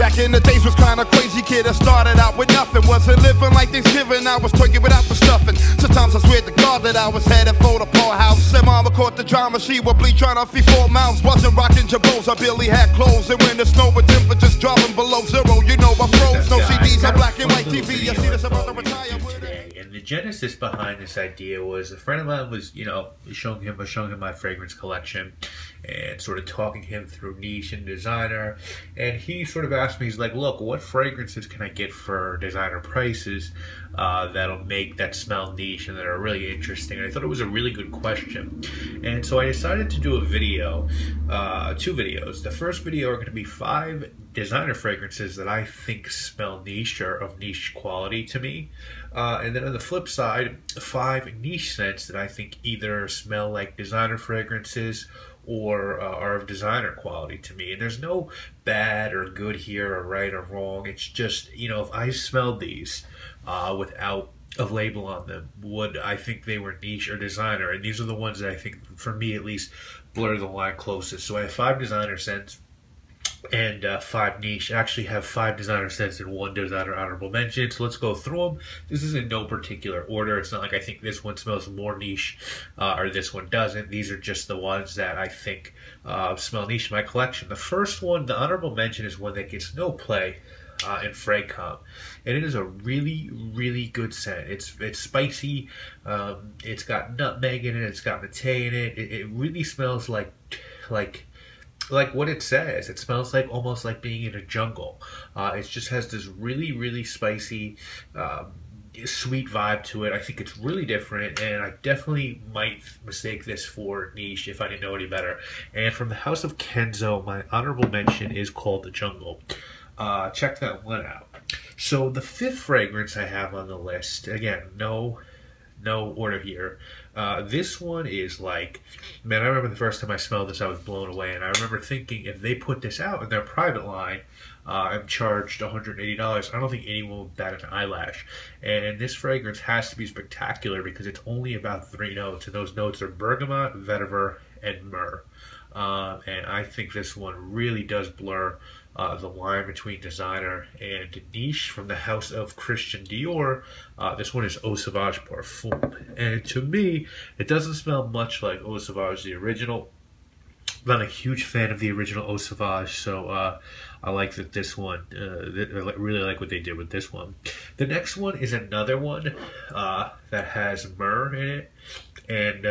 Back in the days was kinda crazy, kid. I started out with nothing. Wasn't living like Thanksgiving, I was turkey without the stuffing. Sometimes I swear to God that I was headed for the poorhouse. And mama caught the drama, she would bleed trying to feed 4 mouths. Wasn't rocking jabos, I barely had clothes. And when the snow with temperatures dropping below zero, you know I froze. No CDs on black and white TV. I see this about to retire with it. And the genesis behind this idea was a friend of mine was, showing him my fragrance collection and sort of talking him through niche and designer. And he sort of asked me, he's like, look, what fragrances can I get for designer prices that smell niche and that are really interesting? And I thought it was a really good question. And so I decided to do a video, 2 videos. The first video are going to be 5 designer fragrances that I think smell niche or of niche quality to me. And then on the flip side, 5 niche scents that I think either smell like designer fragrances or are of designer quality to me. And there's no bad or good here or right or wrong. It's just, if I smelled these without a label on them, would I think they were niche or designer? And these are the ones that I think, for me at least, blur the line closest. So I have 5 designer scents and 5 niche. I actually have 5 designer scents and 1 designer honorable mention. So let's go through them. This is in no particular order. It's not like I think this one smells more niche or this one doesn't. These are just the ones that I think smell niche in my collection. The first one, the honorable mention, is one that gets no play in Fragcom, and it is a really, really good scent. It's spicy. It's got nutmeg in it. It's got maté in it. It really smells like what it says. It smells like almost like being in a jungle. It just has this really, really spicy, sweet vibe to it. I think it's really different, and I definitely might mistake this for niche if I didn't know any better. And from the House of Kenzo, my honorable mention is called The Jungle. Check that one out. So the 5th fragrance I have on the list, again, no order here. This one is like, man, I remember the first time I smelled this, I was blown away. And I remember thinking, if they put this out in their private line, I'm charged $180, I don't think anyone would bat an eyelash. And this fragrance has to be spectacular because it's only about 3 notes. And those notes are bergamot, vetiver, and myrrh. And I think this one really does blur the line between designer and niche. From the house of Christian Dior, this one is Eau Sauvage Parfum. And to me, it doesn't smell much like Eau Sauvage, the original. I'm not a huge fan of the original Eau Sauvage, so I like that this one, I really like what they did with this one. The next one is another one that has myrrh in it. And,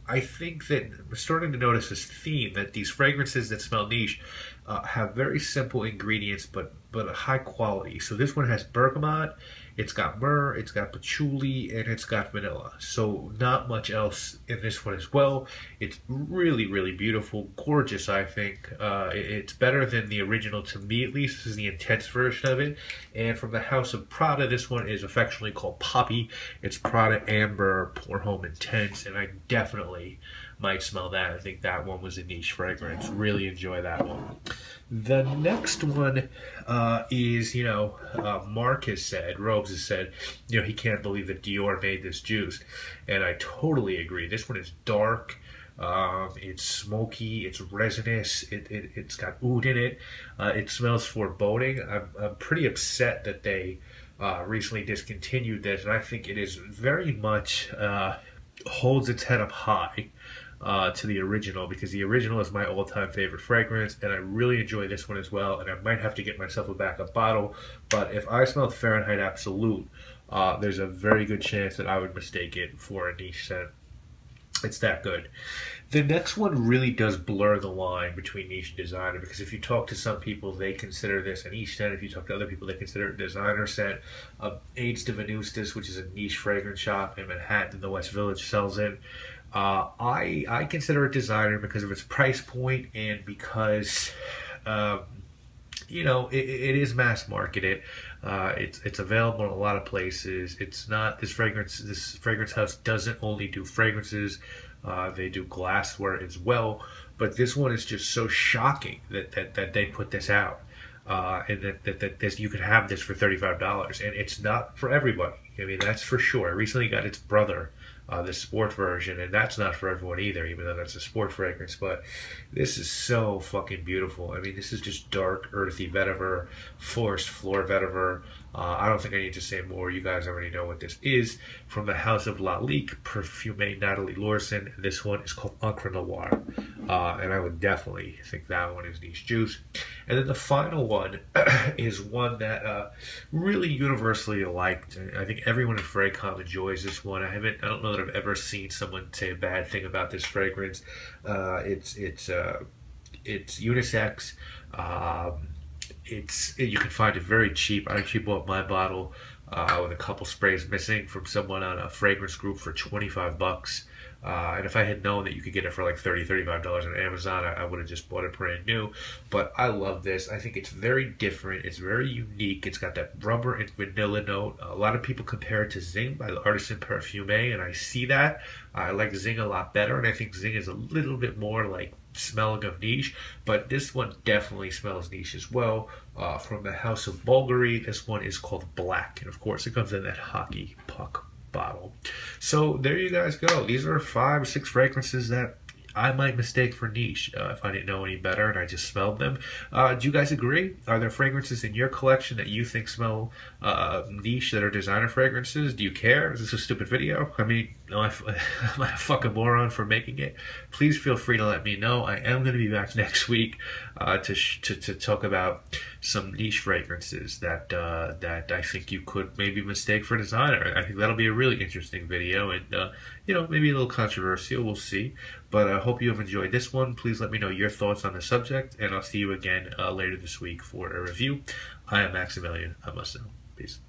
I think that we're starting to notice this theme that these fragrances that smell niche have very simple ingredients, but high quality. So this one has bergamot, it's got myrrh, it's got patchouli, and it's got vanilla. So not much else in this one as well. It's really, really beautiful, gorgeous, I think. It's better than the original to me, at least. This is the intense version of it. And from the House of Prada, this one is affectionately called Poppy. It's Prada Amber Pour Homme Intense, and I definitely might smell that. I think that one was a niche fragrance. Really enjoy that one. The next one is, Mark has said, Robes has said, he can't believe that Dior made this juice. And I totally agree. This one is dark. It's smoky. It's resinous. It's got oud in it. It smells foreboding. I'm pretty upset that they recently discontinued this. And I think it is very much holds its head up high to the original, because the original is my all-time favorite fragrance, and I really enjoy this one as well. And I might have to get myself a backup bottle, but if I smelled Fahrenheit Absolute, there's a very good chance that I would mistake it for a niche scent. It's that good. The next one really does blur the line between niche and designer, because if you talk to some people, they consider this a niche scent. If you talk to other people, they consider it a designer scent. Aids de Venustus, which is a niche fragrance shop in Manhattan in the West Village, sells it. I consider it designer because of its price point and because, it is mass marketed. It's available in a lot of places. It's not, this fragrance house doesn't only do fragrances, they do glassware as well. But this one is just so shocking that they put this out. And that you can have this for $35, and it's not for everybody. I mean, that's for sure. I recently got its brother the sport version, and that's not for everyone either, even though that's a sport fragrance. But this is so fucking beautiful. I mean, this is just dark, earthy vetiver, forest floor vetiver. I don't think I need to say more. You guys already know what this is. From the House of Lalique, Parfumé Natalie Lorson. This one is called Encre Noire. And I would definitely think that one is niche juice. And then the final one is one that really universally liked. I think everyone in Fragcom enjoys this one. I don't know that I've ever seen someone say a bad thing about this fragrance. It's unisex. You can find it very cheap. I actually bought my bottle with a couple sprays missing from someone on a fragrance group for $25. And if I had known that you could get it for like $30, $35 on Amazon, I would have just bought it brand new. But I love this. I think it's very different. It's very unique. It's got that rubber and vanilla note. A lot of people compare it to Zing by the Artisan Parfumé, and I see that. I like Zing a lot better, and I think Zing is a little bit more like smelling of niche, but this one definitely smells niche as well. From the House of Bulgari, this one is called Black, and of course it comes in that hockey puck bottle. So there you guys go. These are 5 or 6 fragrances that I might mistake for niche if I didn't know any better and I just smelled them. Do you guys agree? Are there fragrances in your collection that you think smell niche that are designer fragrances? Do you care? Is this a stupid video? I mean, am I a fucking moron for making it? Please feel free to let me know. I am going to be back next week to talk about some niche fragrances that I think you could maybe mistake for designer. I think that'll be a really interesting video, and maybe a little controversial. We'll see. But I hope you have enjoyed this one. Please let me know your thoughts on the subject, and I'll see you again later this week for a review. I am Maximilian. I must know. Peace.